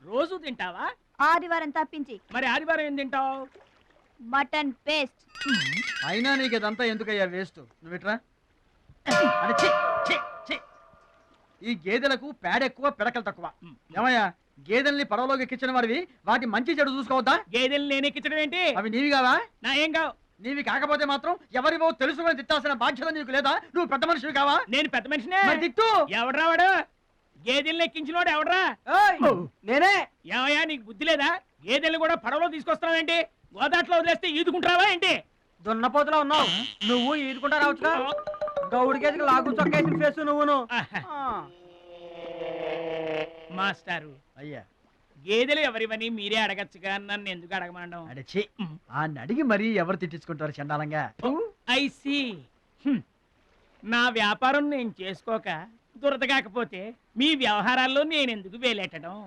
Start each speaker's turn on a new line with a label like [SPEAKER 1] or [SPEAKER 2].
[SPEAKER 1] రోజు తింటావా?
[SPEAKER 2] ఆదివారం తప్పించి.
[SPEAKER 1] మరి ఆదివారం ఏం తింటావు?
[SPEAKER 2] Mutton paste.
[SPEAKER 3] అయినా నీకు ఇదంతా ఎందుకయ్యా వేస్ట్? నువ్వు ఇట్రా. ఈ గేదెలకు పేడ ఎక్కువ, పిడకలు తక్కువ. ఏమయ్యా, గేదెల్ని పడవలోకి ఎక్కించిన వాడివి, వాటి మంచి చెడు చూసుకోవద్దా?
[SPEAKER 1] గేదెలు నేను ఎక్కించడం ఏంటి?
[SPEAKER 3] అవి నీవి కావా?
[SPEAKER 1] నా ఏం కావు.
[SPEAKER 3] నీవి కాకపోతే మాత్రం ఎవరివో తెలుసుకొని తిట్టాల్సిన బాధ్యత నీకు లేదా? నువ్వు పెద్ద మనిషివి కావా?
[SPEAKER 1] నేను పెద్ద మనిషినే.
[SPEAKER 3] మరి తిట్టు.
[SPEAKER 1] ఎవడ్రా వాడు? గేదెల్ని ఎక్కించినోడు ఎవడ్రా?
[SPEAKER 3] నేనే.
[SPEAKER 1] ఏమయ్యా, నీకు బుద్ధి లేదా? గేదెల్ని కూడా పడవలో తీసుకొస్తున్నావేంటి? గోదాట్లో వదిలేస్తే ఈదుకుంటావా ఏంటి?
[SPEAKER 3] దున్నపోతులో ఉన్నావు నువ్వు, ఈదుకుంటా రావచ్చుగా. గౌడి గేదెకి లాగు చొక్కేసిన ఫేసు నువ్వును.
[SPEAKER 1] మాస్టారు,
[SPEAKER 3] అయ్యా,
[SPEAKER 1] గేదెలు ఎవరివని మీరే అడగచ్చుగా, నన్ను ఎందుకు అడగమండం?
[SPEAKER 3] అడిచి ఆ అడిగి మరీ ఎవరు తిట్టించుకుంటారు చండాలంగా?
[SPEAKER 1] I see. నా వ్యాపారం నేను చేసుకోక దురద కాకపోతే మీ వ్యవహారాల్లో నేను ఎందుకు వేలెట్టడం?